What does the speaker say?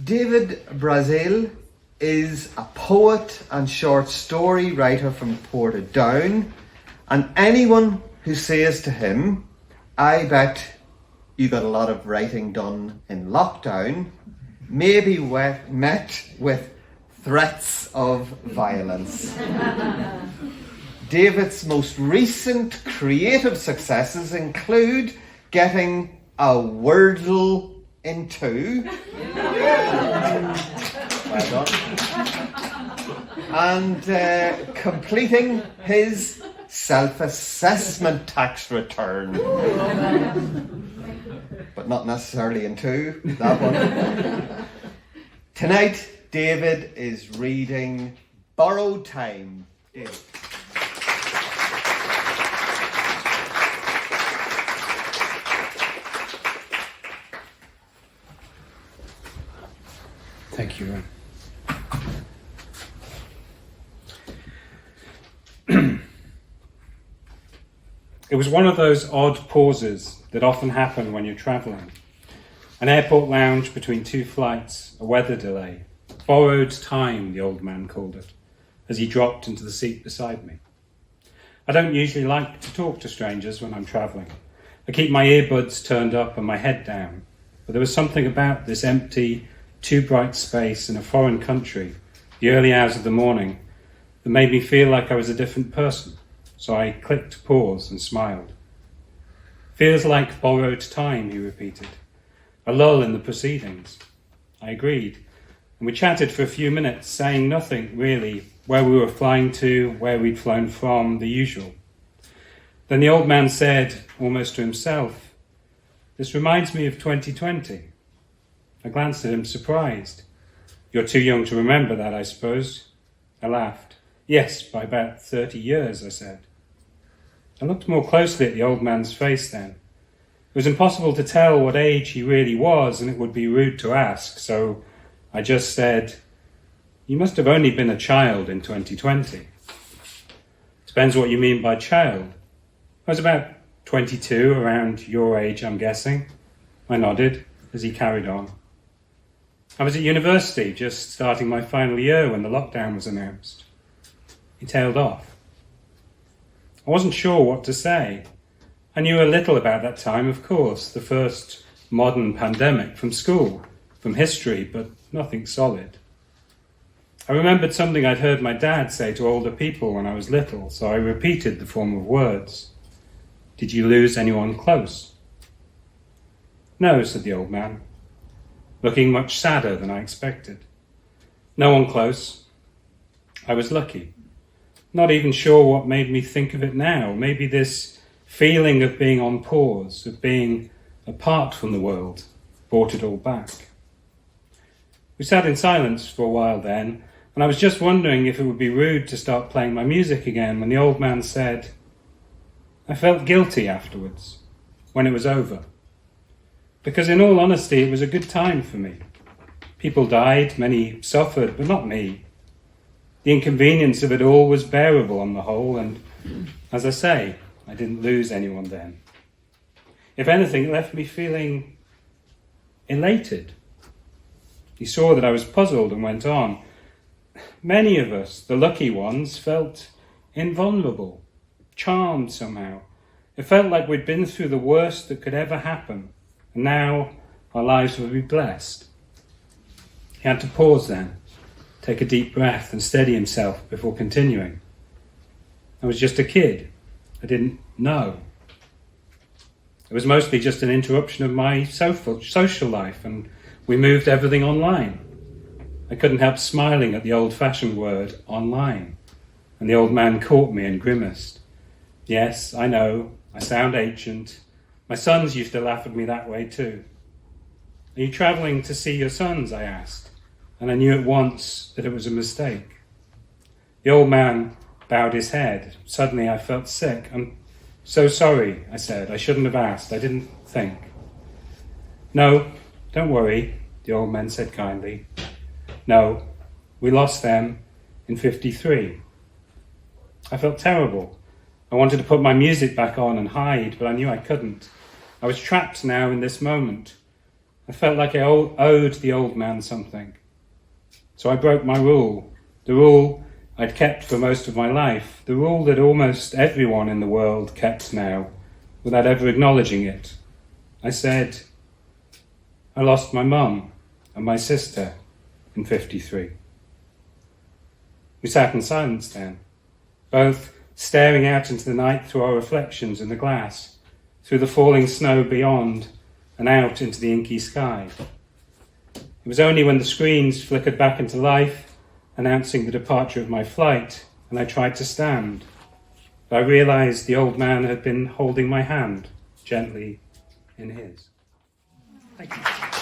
David Braziel is a poet and short story writer from Portadown, and anyone who says to him, "I bet you got a lot of writing done in lockdown," may be met with threats of violence. David's most recent creative successes include getting a Wordle in 2. Well done. And completing his self-assessment tax return. But not necessarily in 2, that one. Tonight, David is reading Borrowed Time. David. Thank you, Ron. It was one of those odd pauses that often happen when you're travelling. An airport lounge between 2 flights, a weather delay. Borrowed time, the old man called it, as he dropped into the seat beside me. I don't usually like to talk to strangers when I'm travelling. I keep my earbuds turned up and my head down. But there was something about this empty, too bright space in a foreign country, the early hours of the morning, that made me feel like I was a different person. So I clicked pause and smiled. "Feels like borrowed time," he repeated. A lull in the proceedings. I agreed, and we chatted for a few minutes, saying nothing really, where we were flying to, where we'd flown from, the usual. Then the old man said, almost to himself, "This reminds me of 2020. I glanced at him, surprised. "You're too young to remember that, I suppose?" I laughed. "Yes, by about 30 years, I said. I looked more closely at the old man's face then. It was impossible to tell what age he really was, and it would be rude to ask, so I just said, "You must have only been a child in 2020. "Depends what you mean by child. I was about 22, around your age, I'm guessing. I nodded as he carried on. "I was at university, just starting my final year when the lockdown was announced." He tailed off. I wasn't sure what to say. I knew a little about that time, of course, the first modern pandemic, from school, from history, but nothing solid. I remembered something I'd heard my dad say to older people when I was little, so I repeated the form of words. "Did you lose anyone close?" "No," said the old man, looking much sadder than I expected. "No one close. I was lucky. Not even sure what made me think of it now. Maybe this feeling of being on pause, of being apart from the world, brought it all back." We sat in silence for a while then, and I was just wondering if it would be rude to start playing my music again when the old man said, "I felt guilty afterwards, when it was over. Because in all honesty, it was a good time for me. People died, many suffered, but not me. The inconvenience of it all was bearable on the whole, and as I say, I didn't lose anyone then. If anything, it left me feeling elated." He saw that I was puzzled and went on. "Many of us, the lucky ones, felt invulnerable, charmed somehow. It felt like we'd been through the worst that could ever happen, and now our lives would be blessed." He had to pause then, take a deep breath and steady himself before continuing. "I was just a kid. I didn't know. It was mostly just an interruption of my social life, and we moved everything online. I couldn't help smiling at the old-fashioned word, online, and the old man caught me and grimaced. Yes, I know, I sound ancient. My sons used to laugh at me that way too. Are you travelling to see your sons? I asked, and I knew at once that it was a mistake. The old man bowed his head. Suddenly I felt sick. I'm so sorry, I said. I shouldn't have asked. I didn't think. No, don't worry, the old man said kindly. No, we lost them in 1953. I felt terrible. I wanted to put my music back on and hide, but I knew I couldn't. I was trapped now in this moment. I felt like I owed the old man something. So I broke my rule, the rule I'd kept for most of my life, the rule that almost everyone in the world kept now, without ever acknowledging it. I said, I lost my mum and my sister in 53. We sat in silence then, both staring out into the night through our reflections in the glass, through the falling snow beyond and out into the inky sky. It was only when the screens flickered back into life, announcing the departure of my flight, and I tried to stand, that I realised the old man had been holding my hand gently in his. Thank you.